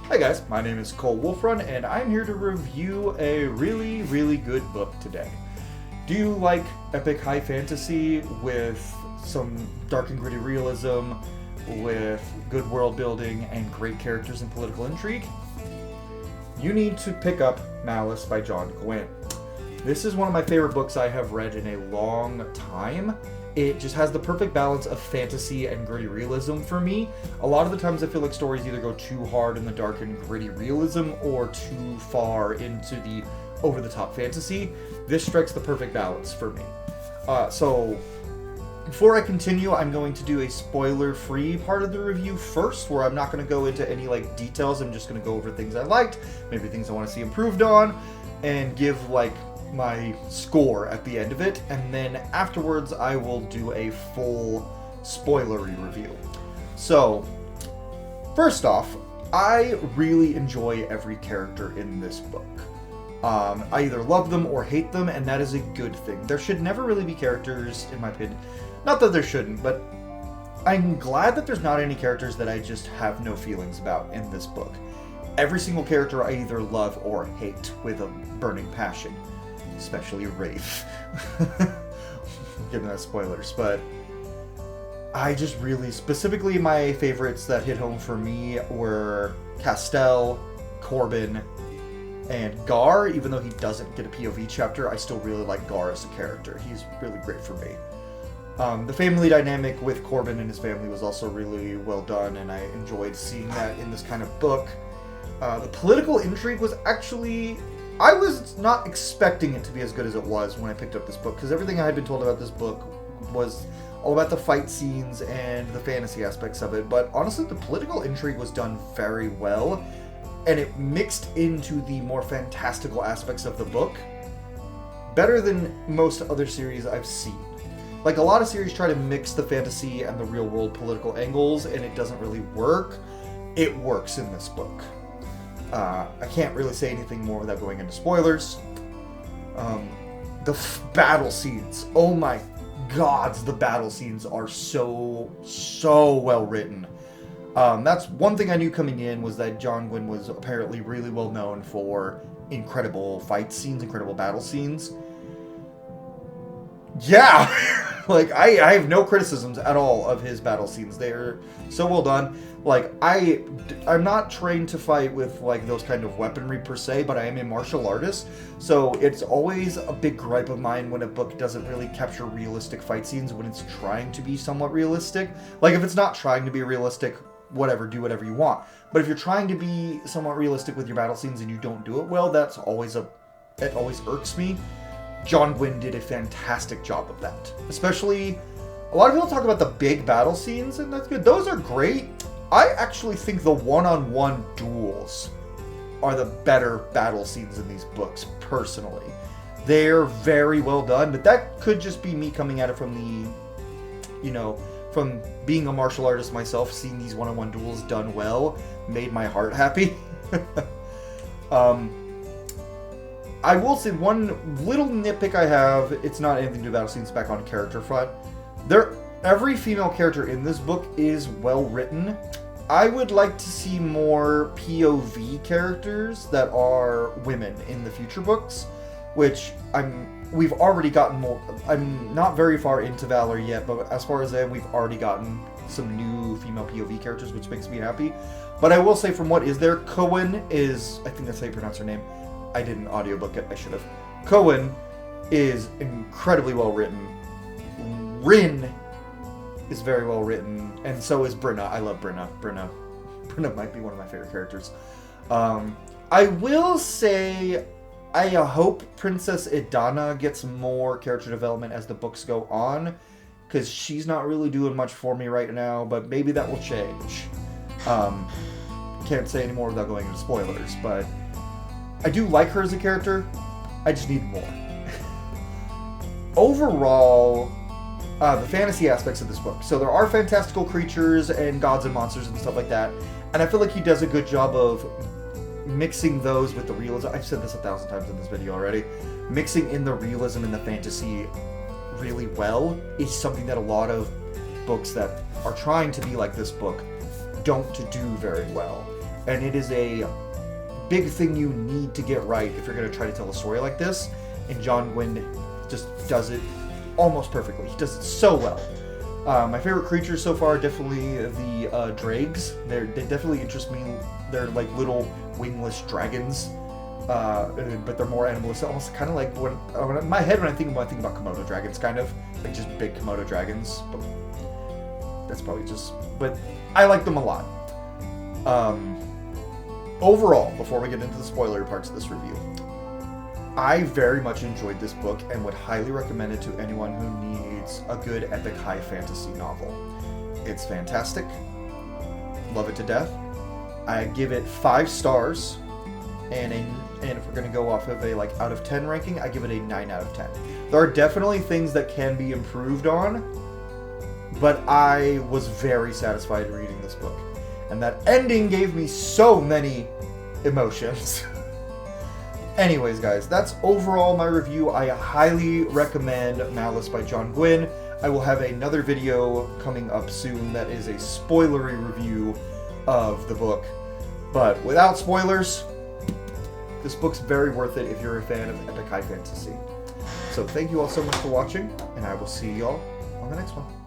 Hey guys, my name is Cole Wolfrun, and I'm here to review a really, really good book today. Do you like epic high fantasy with some dark and gritty realism, with good world building and great characters and political intrigue? You need to pick up Malice by Gwynne. This is one of my favorite books I have read in a long time. It just has the perfect balance of fantasy and gritty realism for me. A lot of the times I feel like stories either go too hard in the dark and gritty realism or too far into the over-the-top fantasy. This strikes the perfect balance for me. So before I continue, I'm going to do a spoiler-free part of the review first, where I'm not going to go into any details. I'm just going to go over things I liked, maybe things I want to see improved on, and give my score at the end of it, and then afterwards I will do a full spoilery review. So, first off, I really enjoy every character in this book. I either love them or hate them, and that is a good thing. There should never really be characters, in my opinion, not that there shouldn't, but I'm glad that there's not any characters that I just have no feelings about in this book. Every single character I either love or hate with a burning passion. Especially Wraith. Giving that spoilers, but I just really, specifically my favorites that hit home for me were Castell, Corbin, and Gar. Even though he doesn't get a POV chapter, I still really like Gar as a character. He's really great for me. The family dynamic with Corbin and his family was also really well done, and I enjoyed seeing that in this kind of book. The political intrigue was actually... I was not expecting it to be as good as it was when I picked up this book, because everything I had been told about this book was all about the fight scenes and the fantasy aspects of it, but honestly the political intrigue was done very well, and it mixed into the more fantastical aspects of the book better than most other series I've seen. A lot of series try to mix the fantasy and the real world political angles, and it doesn't really work. It works in this book. I can't really say anything more without going into spoilers. The battle scenes. Oh my gods, the battle scenes are so well written. That's one thing I knew coming in, was that Gwynne was apparently really well known for incredible fight scenes, incredible battle scenes. Yeah! I have no criticisms at all of his battle scenes. They are so well done. I'm not trained to fight with, those kind of weaponry per se, but I am a martial artist, so it's always a big gripe of mine when a book doesn't really capture realistic fight scenes when it's trying to be somewhat realistic. If it's not trying to be realistic, whatever, do whatever you want. But if you're trying to be somewhat realistic with your battle scenes and you don't do it well, it always irks me. Gwynne did a fantastic job of that. Especially, a lot of people talk about the big battle scenes, and that's good. Those are great. I actually think the one-on-one duels are the better battle scenes in these books, personally. They're very well done, but that could just be me coming at it from from being a martial artist myself. Seeing these one-on-one duels done well made my heart happy. I will say one little nitpick I have, it's not anything to do with battle scenes, back on character front. Every female character in this book is well written. I would like to see more POV characters that are women in the future books, which we've already gotten more. I'm not very far into Valor yet, but as far as that, we've already gotten some new female POV characters, which makes me happy. But I will say, from what is there, Cohen is, I think that's how you pronounce her name. I didn't audiobook it, I should have. Cohen is incredibly well written. Rin is very well written, and so is Brenna. I love Brenna. Brenna might be one of my favorite characters. I will say, I hope Princess Idana gets more character development as the books go on, because she's not really doing much for me right now, but maybe that will change. Can't say any more without going into spoilers, but I do like her as a character. I just need more. Overall, the fantasy aspects of this book. So there are fantastical creatures and gods and monsters and stuff like that, and I feel like he does a good job of mixing those with the realism. I've said this 1,000 times in this video already. Mixing in the realism and the fantasy really well is something that a lot of books that are trying to be like this book don't do very well. and it is a big thing you need to get right if you're going to try to tell a story like this, and John Gwynne just does it almost perfectly. He does it so well. My favorite creatures so far are definitely the dregs. They definitely interest me. They're like little wingless dragons, but they're more animalistic, almost kind of like when in my head when I think about Komodo dragons, kind of like just big Komodo dragons. But that's probably just. But I like them a lot. Overall, before we get into the spoiler parts of this review, I very much enjoyed this book and would highly recommend it to anyone who needs a good epic high fantasy novel. It's fantastic. Love it to death. I give it 5 stars, and if we're going to go off of a out of 10 ranking, I give it a 9 out of 10. There are definitely things that can be improved on, but I was very satisfied reading this book. And that ending gave me so many emotions. Anyways, guys, that's overall my review. I highly recommend Malice by John Gwynne. I will have another video coming up soon that is a spoilery review of the book. But without spoilers, this book's very worth it if you're a fan of epic high fantasy. So thank you all so much for watching, and I will see y'all on the next one.